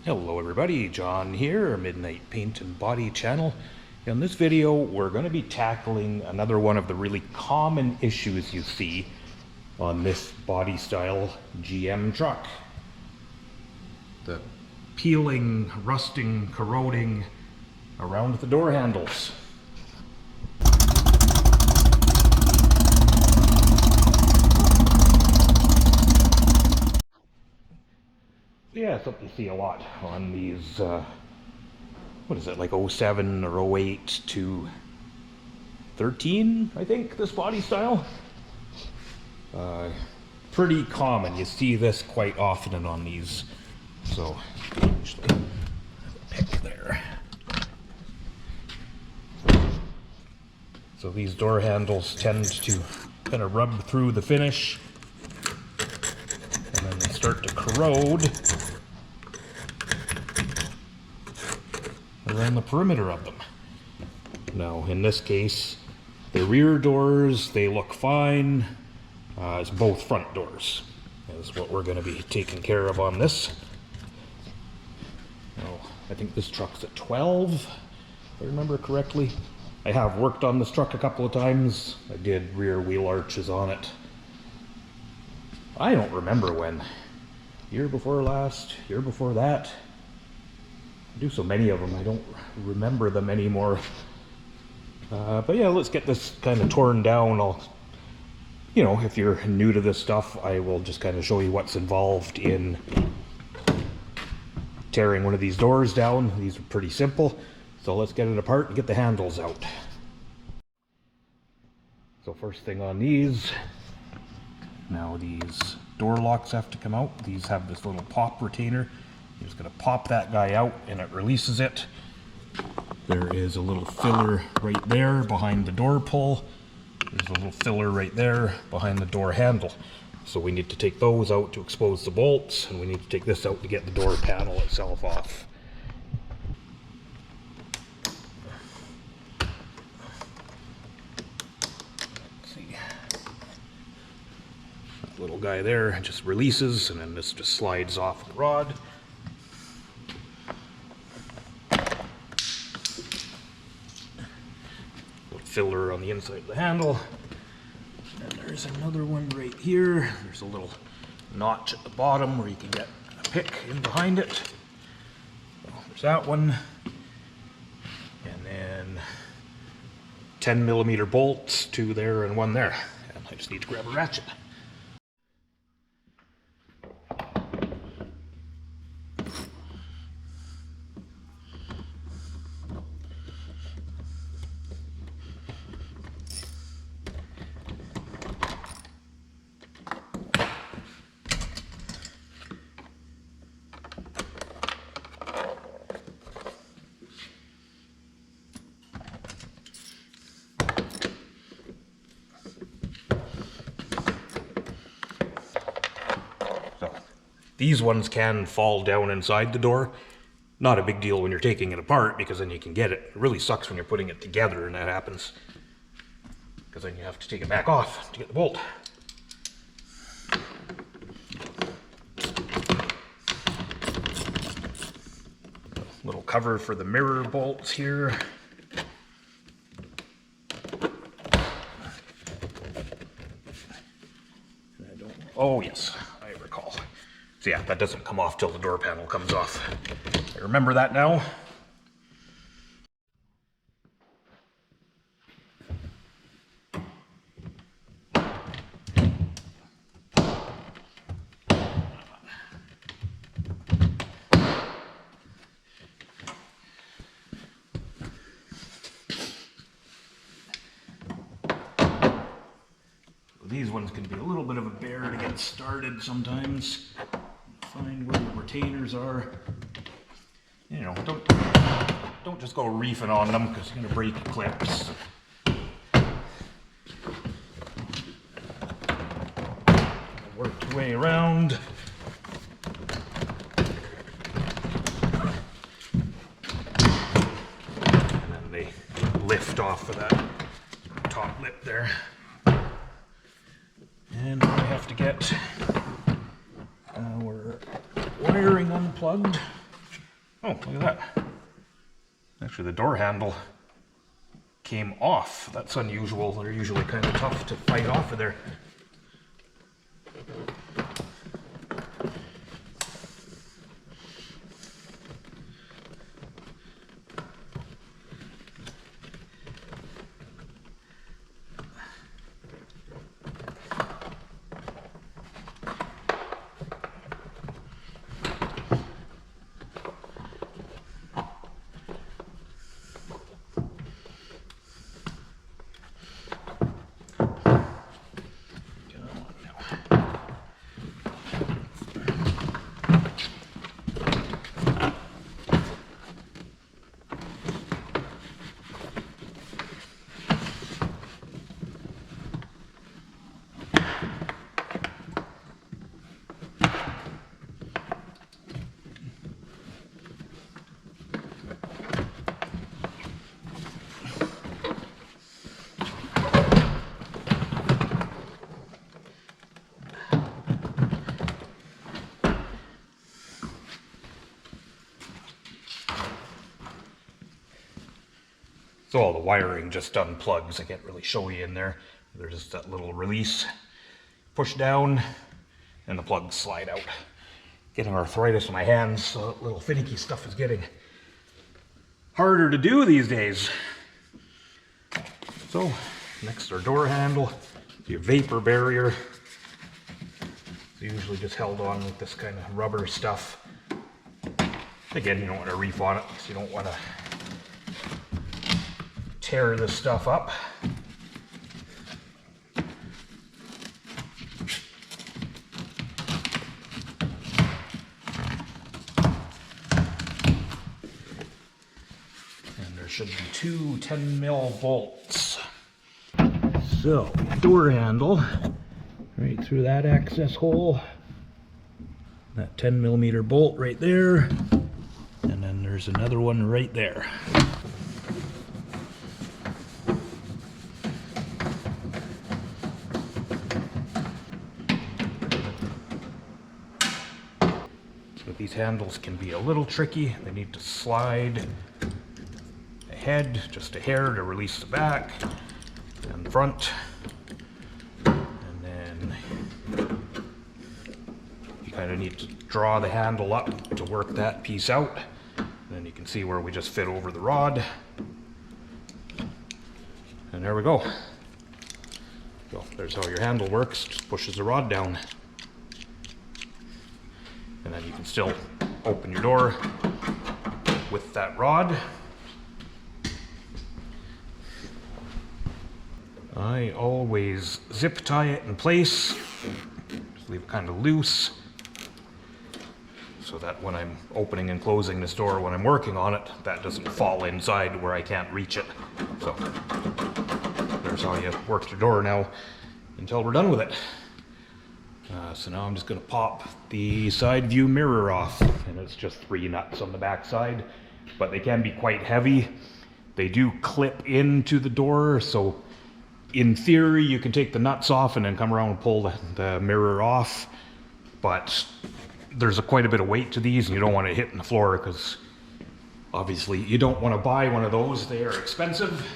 Hello everybody, John here, Midnight Paint and Body channel. In this video we're going to be tackling another one of the really common issues you see on this body style GM truck. The peeling, rusting, corroding around the door handles. Yeah, something you see a lot on these, what is it, like 07 or 08 to 13, I think, this body style. Pretty common. You see this quite often on these. So, actually, pick there. So these door handles tend to kind of rub through the finish, and then they start to corrode around the perimeter of them. Now, in this case, the rear doors, they look fine. It's both front doors is what we're going to be taking care of on this. Now, I think this truck's at 12, if I remember correctly. I have worked on this truck a couple of times. I did rear wheel arches on it. I don't remember when. Year before last, year before that. I do so many of them, I don't remember them anymore. But yeah, let's get this kind of torn down. You know, if you're new to this stuff, I will just kind of show you what's involved in tearing one of these doors down. These are pretty simple. So let's get it apart and get the handles out. So first thing on these, now these door locks have to come out. These have this little pop retainer. You're just going to pop that guy out and it releases it. There is a little filler right there behind the door pull. There's a little filler right there behind the door handle. So we need to take those out to expose the bolts, and we need to take this out to get the door panel itself off. Let's see. That little guy there just releases, and then this just slides off the rod. Filler on the inside of the handle, and there's another one right here. There's a little notch at the bottom where you can get a pick in behind it. So there's that one, and then 10mm bolts, 2 there and 1 there, and I just need to grab a ratchet. These ones can fall down inside the door. Not a big deal when you're taking it apart, because then you can get it. It really sucks when you're putting it together and that happens, because then you have to take it back off to get the bolt. Little cover for the mirror bolts here. Oh yes, I recall. So yeah, that doesn't come off till the door panel comes off. I remember that now. These ones can be a little bit of a bear to get started sometimes. Find where the retainers are. You know, don't just go reefing on them, because you're going to break clips. Work your way around. And then they lift off of that top lip there. And I have to get our wiring unplugged. Oh, look at that. Actually, the door handle came off. That's unusual. They're usually kind of tough to fight off of there. So all the wiring just unplugs. I can't really show you in there. There's just that little release. Push down and the plugs slide out. Getting arthritis in my hands, so little finicky stuff is getting harder to do these days. So next, our door handle, your vapor barrier. It's usually just held on with this kind of rubber stuff. Again, you don't want to reef on it because you don't want to tear this stuff up. And there should be two 10mm bolts. So, door handle, right through that access hole. That 10mm bolt right there. And then there's another one right there. These handles can be a little tricky. They need to slide ahead just a hair to release the back and front. And then you kind of need to draw the handle up to work that piece out. And then you can see where we just fit over the rod. And there we go. So there's how your handle works. Just pushes the rod down. And then you can still open your door with that rod. I always zip tie it in place, just leave it kind of loose, so that when I'm opening and closing this door when I'm working on it, that doesn't fall inside where I can't reach it. So there's how you work your door now until we're done with it. So now I'm just going to pop the side view mirror off, and it's just 3 nuts on the back side, but they can be quite heavy. They do clip into the door, so in theory you can take the nuts off and then come around and pull the mirror off, but there's quite a bit of weight to these and you don't want it hitting the floor, because obviously you don't want to buy one of those. They are expensive.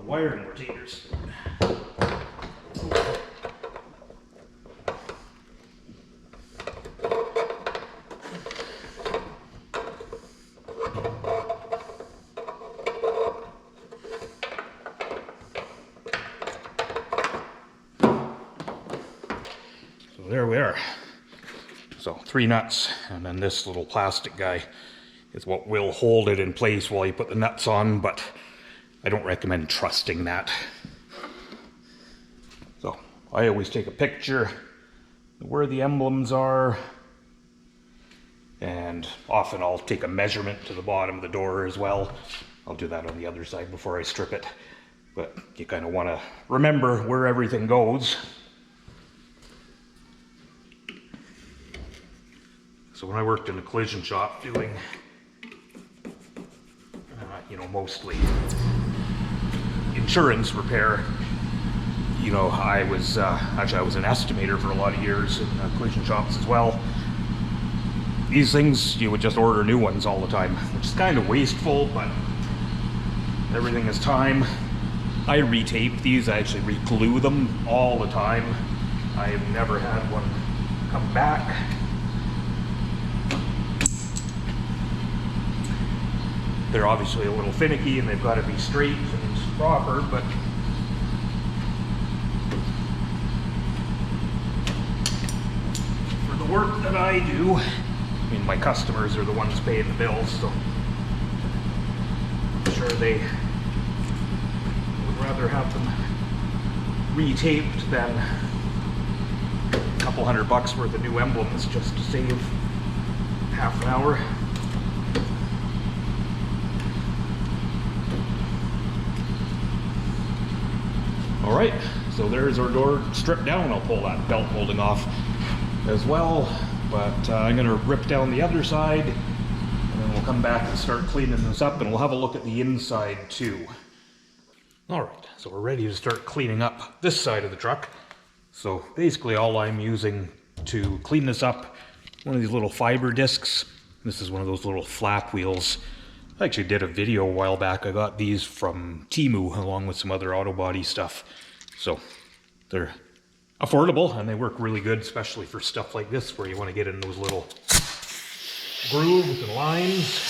Wiring rotators. So there we are. So 3 nuts, and then this little plastic guy is what will hold it in place while you put the nuts on, but I don't recommend trusting that. So I always take a picture of where the emblems are, and often I'll take a measurement to the bottom of the door as well. I'll do that on the other side before I strip it, but you kind of want to remember where everything goes. So when I worked in a collision shop doing, mostly insurance repair, I was I was an estimator for a lot of years in collision shops as well. These things, you would just order new ones all the time, which is kind of wasteful, but everything is time. I retape these, I actually re-glue them all the time. I've never had one come back. They're obviously a little finicky and they've got to be straight and proper, but for the work that I do, I mean, my customers are the ones paying the bills, so I'm sure they would rather have them retaped than a couple $100 worth of new emblems just to save half an hour. Alright, so there's our door stripped down. I'll pull that belt molding off as well, but I'm going to rip down the other side, and then we'll come back and start cleaning this up, and we'll have a look at the inside too. Alright, so we're ready to start cleaning up this side of the truck. So basically all I'm using to clean this up, one of these little fiber discs. This is one of those little flap wheels. I actually did a video a while back. I got these from Temu along with some other auto body stuff. So they're affordable and they work really good, especially for stuff like this where you want to get in those little grooves and lines.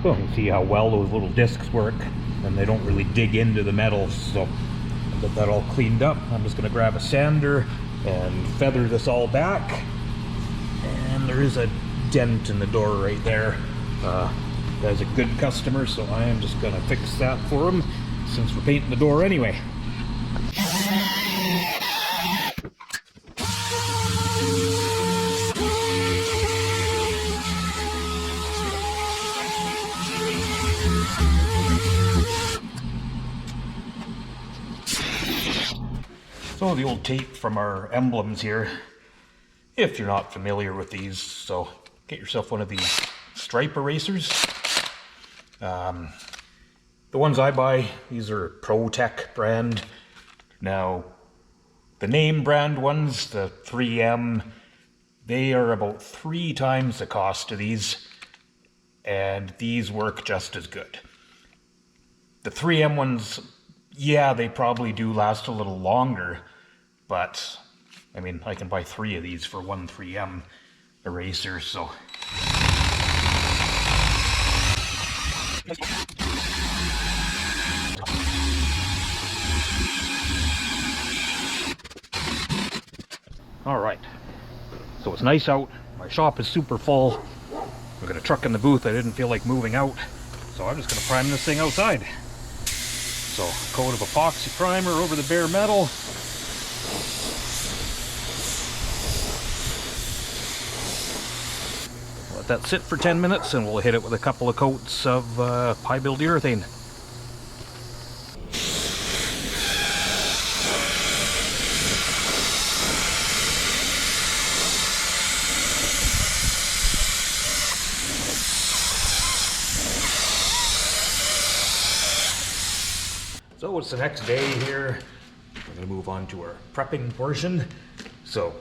So you can see how well those little discs work, and they don't really dig into the metal. So I'll get that all cleaned up. I'm just going to grab a sander and feather this all back. And there is a dent in the door right there. Guy's a good customer, so I am just going to fix that for him since we're painting the door anyway. So the old tape from our emblems here, if you're not familiar with these, so get yourself one of these stripe erasers. The ones I buy, these are ProTech brand. Now, the name brand ones, the 3M, they are about 3 times the cost of these, and these work just as good. The 3M ones, yeah, they probably do last a little longer, but I mean, I can buy 3 of these for one 3M eraser, so. All right, so it's nice out. My shop is super full. I've got a truck in the booth. I didn't feel like moving out, so I'm just gonna prime this thing outside. So, coat of epoxy primer over the bare metal. Let that sit for 10 minutes and we'll hit it with a couple of coats of high build urethane. So it's the next day here. We're going to move on to our prepping portion. So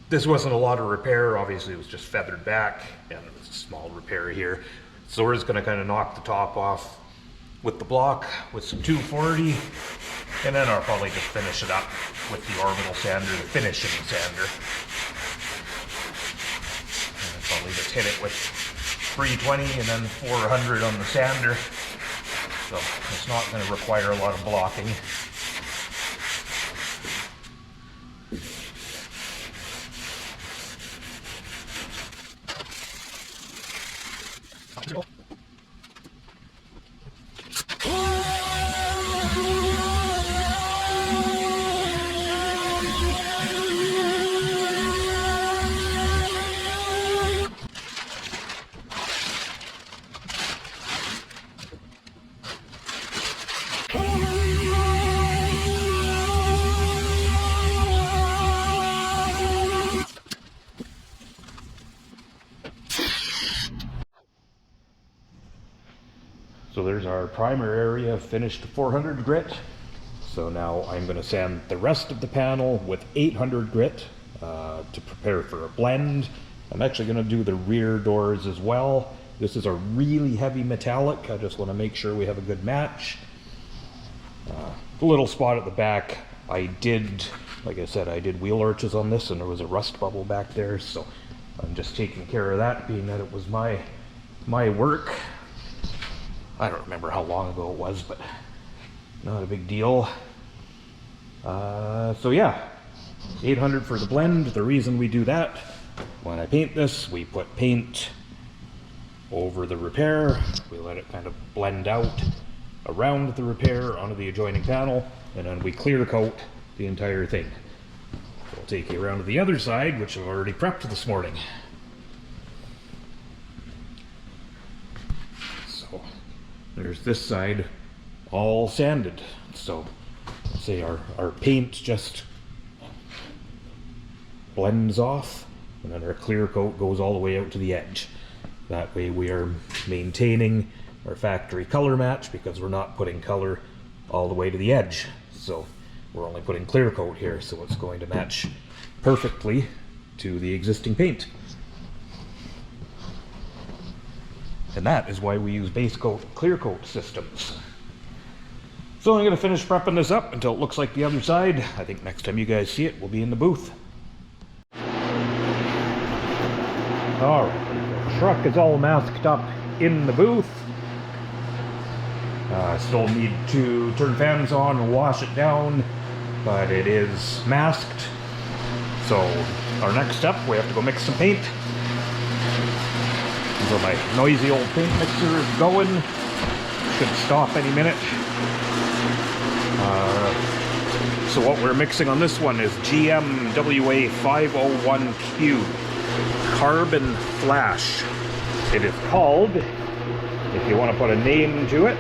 this wasn't a lot of repair. Obviously it was just feathered back, and it was a small repair here. So we're just going to kind of knock the top off with the block with some 240. And then I'll probably just finish it up with the orbital sander, the finishing sander. And I'll probably just hit it with 320 and then 400 on the sander. So it's not going to require a lot of blocking. So there's our primer area finished to 400 grit. So now I'm going to sand the rest of the panel with 800 grit to prepare for a blend. I'm actually going to do the rear doors as well. This is a really heavy metallic. I just want to make sure we have a good match. The little spot at the back, I did, like I said, I did wheel arches on this and there was a rust bubble back there. So I'm just taking care of that, being that it was my work. I don't remember how long ago it was, but not a big deal. So yeah, 800 for the blend. The reason we do that, when I paint this, we put paint over the repair. We let it kind of blend out around the repair onto the adjoining panel, and then we clear coat the entire thing. So I'll take you around to the other side, which I've already prepped this morning. There's this side all sanded. So say our paint just blends off and then our clear coat goes all the way out to the edge. That way we are maintaining our factory color match because we're not putting color all the way to the edge. So we're only putting clear coat here, so it's going to match perfectly to the existing paint. And that is why we use base coat, clear coat systems. So I'm going to finish prepping this up until it looks like the other side. I think next time you guys see it, we'll be in the booth. Alright, the truck is all masked up in the booth. Still need to turn fans on and wash it down, but it is masked. So our next step, we have to go mix some paint. So my noisy old paint mixer is going. Should stop any minute. So what we're mixing on this one is GMWA 501Q Carbon Flash. It is called, if you want to put a name to it.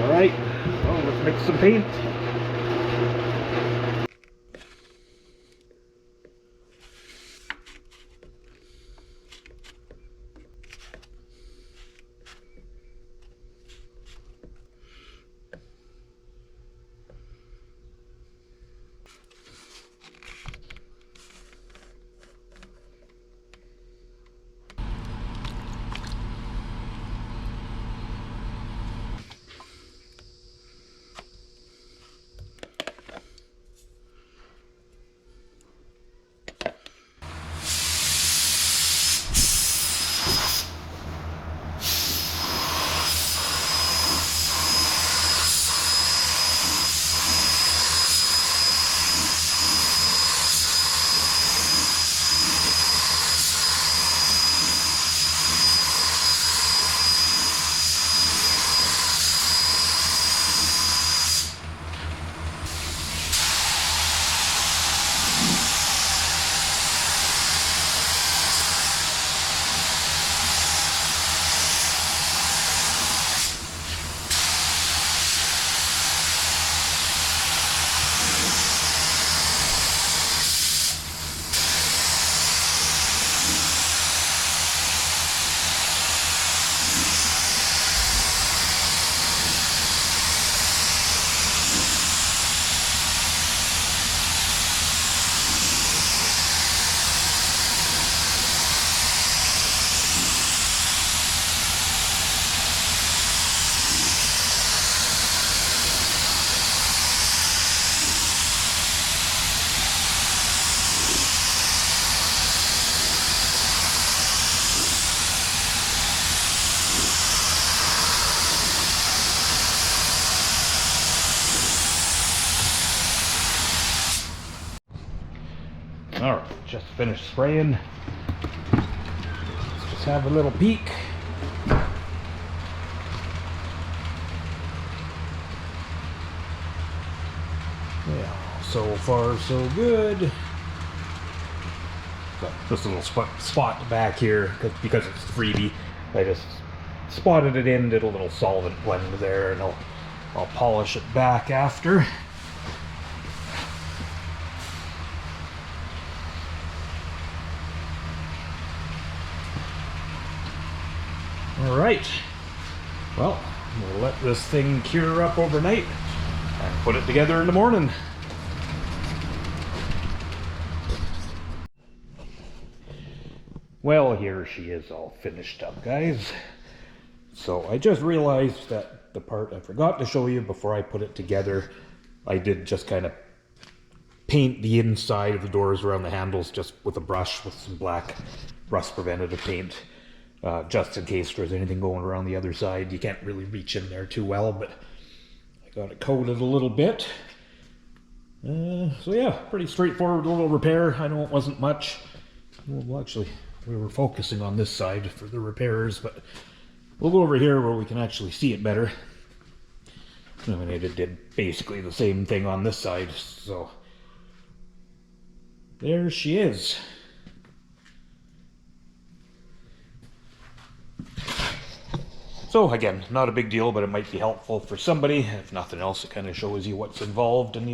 Alright, well, let's mix some paint. just finished spraying. Let's just have a little peek. Yeah, so far so good. So this little spot back here, because it's freebie, I just spotted it in, did a little solvent blend there, and I'll polish it back after. Alright, well, we'll let this thing cure up overnight and put it together in the morning. Well, here she is all finished up, guys. So I just realized that the part I forgot to show you before I put it together, I did just kind of paint the inside of the doors around the handles just with a brush with some black rust preventative paint. Just in case there's anything going around the other side. You can't really reach in there too well, but I got it coated a little bit. So yeah, pretty straightforward little repair. I know it wasn't much. Well, actually, we were focusing on this side for the repairs, but we'll go over here where we can actually see it better. I mean, I did basically the same thing on this side, so there she is. So again, not a big deal, but it might be helpful for somebody. If nothing else, it kind of shows you what's involved in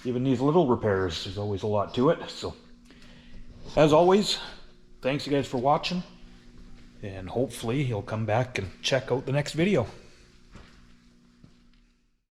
even these little repairs. There's always a lot to it. So as always, thanks you guys for watching, and hopefully you'll come back and check out the next video.